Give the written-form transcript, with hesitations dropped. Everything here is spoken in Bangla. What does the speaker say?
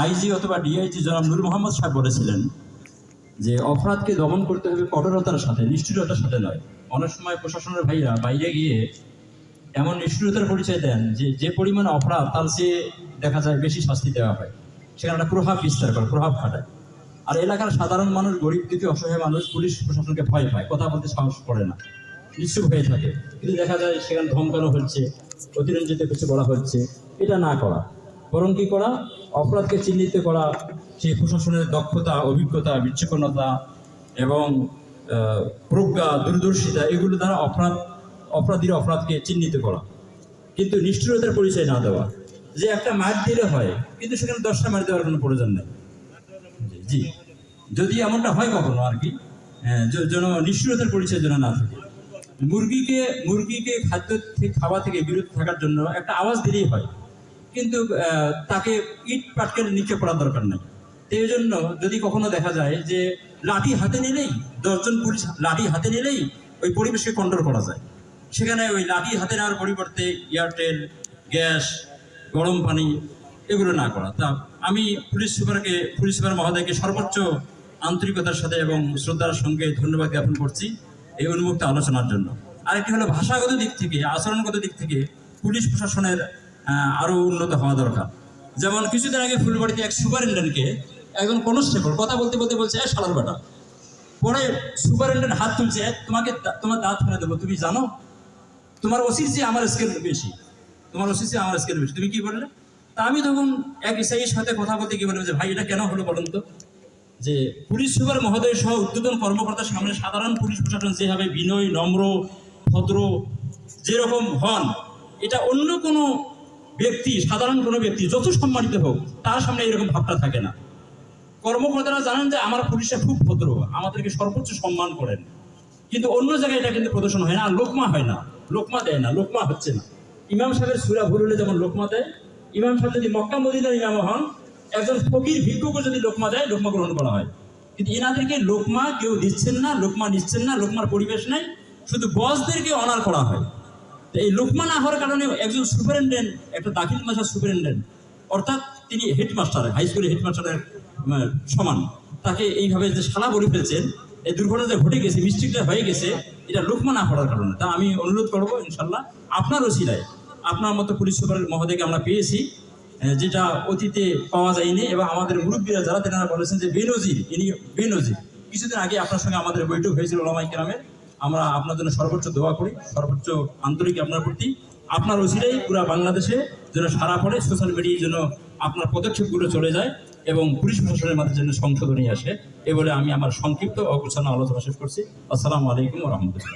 আইজি অথবা ডিআইজি জনাব নূর মোহাম্মদ সাহেব বলেছিলেন যে অপরাধকে দমন করতে হবে কঠোরতার সাথে, নিষ্ঠুরতার সাথে নয়। অনেক সময় প্রশাসনের ভাইরা বাইরে গিয়ে এমন নিষ্ঠুরতার পরিচয় দেন যে যে পরিমাণ অপরাধ তার চেয়ে দেখা যায় বেশি শাস্তি দেওয়া হয়, সেখানে একটা প্রভাব বিস্তার করে, প্রভাব খাটায়। আর এলাকার সাধারণ মানুষ, গরিব দুঃখী অসহায় মানুষ পুলিশ প্রশাসনকে ভয় পায়, কথা বলতে সাহস করে না, নিশ্চুপ হয়ে থাকে। কিন্তু দেখা যায় সেখানে ধমকানো হচ্ছে, অতিরঞ্জিত কিছু বলা হচ্ছে। এটা না করা, বরং কি করা, অপরাধকে চিহ্নিত করা, সেই প্রশাসনের দক্ষতা, অভিজ্ঞতা, বিচক্ষণতা এবং প্রজ্ঞা, দূরদর্শিতা, এগুলো দ্বারা অপরাধীর অপরাধকে চিহ্নিত করা, কিন্তু নিষ্ঠুরতার পরিচয় না দেওয়া। যে একটা মার দিলে হয়, কিন্তু সেখানে 10টা মার দেওয়ার কোনো প্রয়োজন নেই। জি, যদি এমনটা হয় কখনো আর কি, যেন নিষ্ঠুরতার পরিচয় যেন না থাকে। মুরগিকে খাওয়া থেকে বিরত থাকার জন্য একটা আওয়াজ দিলেই হয়, কিন্তু তাকে ইট পাটকেল নিচে পড়ার দরকার নেই। এই জন্য যদি কখনো দেখা যায় যে লাঠি হাতে নিলেই, 10 জন পুলিশ লাঠি হাতে নিলেই ওই পরিবেশকে কন্ট্রোল করা যায়, সেখানে ওই লাঠি হাতে নেওয়ার পরিবর্তে এয়ারটেল, গ্যাস, গরম পানি এগুলো না করা। তা আমি পুলিশ সুপার মহোদয়কে সর্বোচ্চ আন্তরিকতার সাথে এবং শ্রদ্ধার সঙ্গে ধন্যবাদ জ্ঞাপন করছি এই উন্মুক্ত আলোচনার জন্য। আরেকটি হলো ভাষাগত দিক থেকে, আচরণগত দিক থেকে পুলিশ প্রশাসনের আরও উন্নত হওয়া দরকার। যেমন কিছুদিন আগে ফুলবাড়িতে এক সুপারিনটেন্ডেন্টকে একজন কনস্টেবল কথা বলতে বলতে বলছে, শালার বেটা। পরে সুপারিনটেন্ডেন্ট হাত তুলছে, তোমার দাঁত ফেলে দেবো, তুমি জানো তোমার ওসির চেয়ে আমার স্কেল বেশি, তোমার ওসির চেয়ে আমার স্কেল বেশি, তুমি কি বললে? তা আমি তখন এক এসআইয়ের সাথে কথা বলতে গিয়ে বললাম যে ভাই, এটা কেন হলো বলুন তো? যে পুলিশ সুপার মহোদয় সহ ঊর্ধ্বতন কর্মকর্তার সামনে সাধারণ পুলিশ প্রশাসন যেভাবে বিনয়, নম্র, ভদ্র যেরকম হন, এটা অন্য কোনো ব্যক্তি, সাধারণ কোনো ব্যক্তি যত সম্মানিত হোক, তার সামনে এরকম ভাবটা থাকে না। কর্মকর্তারা জানেন যে আমার পুলিশরা খুব ভদ্র, আমাদেরকে সর্বোচ্চ সম্মান করেন, কিন্তু অন্য জায়গায় এটা কিন্তু প্রদর্শন হয় না, লোকমা হয় না, লোকমা দেয় না, লোকমা হচ্ছে না। ইমাম সাহেবের সূরা ভুল হলে যেমন লোকমা দেয়, ইমাম সাহেব যদি মক্কা মদিনার ইমাম হন, একজন ফকির ভিক্ষুকও যদি লোকমা দেয়, লোকমা গ্রহণ করা হয়। কিন্তু এনাদেরকে লোকমা কেউ দিচ্ছেন না, লোকমা নিচ্ছেন না, লোকমার পরিবেশ নেই, শুধু বসদেরকে অনার করা হয়। তো এই লোকমা না হওয়ার কারণে একজন সুপারিনটেন্ডেন্ট, একটা দাখিল মাদ্রাসার সুপারিনটেন্ডেন্ট, অর্থাৎ তিনি হেডমাস্টার, হাই স্কুলের হেডমাস্টারের সমান, তাকে এইভাবে যে শালা বলে ফেলছেন, এই দুর্ঘটনা ঘটে গেছে, মিস্টেকটা হয়ে গেছে, এটা লোকমা না পড়ার কারণে। তা আমি অনুরোধ করবো, ইনশাল্লাহ আপনার ওসিলায়, আপনার মতো পুলিশ সুপার মহোদয়কে আমরা পেয়েছি, যেটা অতীতে পাওয়া যায়নি। এবং আমাদের মুরব্বীরা যারা, তেনারা বলেছেন যে বেনজির, ইনি বেনজির। কিছুদিন আগে আপনার সঙ্গে আমাদের বৈঠক হয়েছিল ওলামায়ে কেরামের। আমরা আপনার জন্য সর্বোচ্চ দোয়া করি, সর্বোচ্চ আন্তরিক আপনার প্রতি। আপনার ওসিলাই পুরা বাংলাদেশে যেন সারা পড়ে, সোশ্যাল মিডিয়ায় যেন আপনার পদক্ষেপগুলো চলে যায় এবং পুলিশ প্রশাসনের মাঝে যেন সংশোধনী আসে, এ বলে আমি আমার সংক্ষিপ্ত ও গোছানো আলোচনা শেষ করছি। আসসালামু আলাইকুম ওয়া রাহমাতুল্লাহ।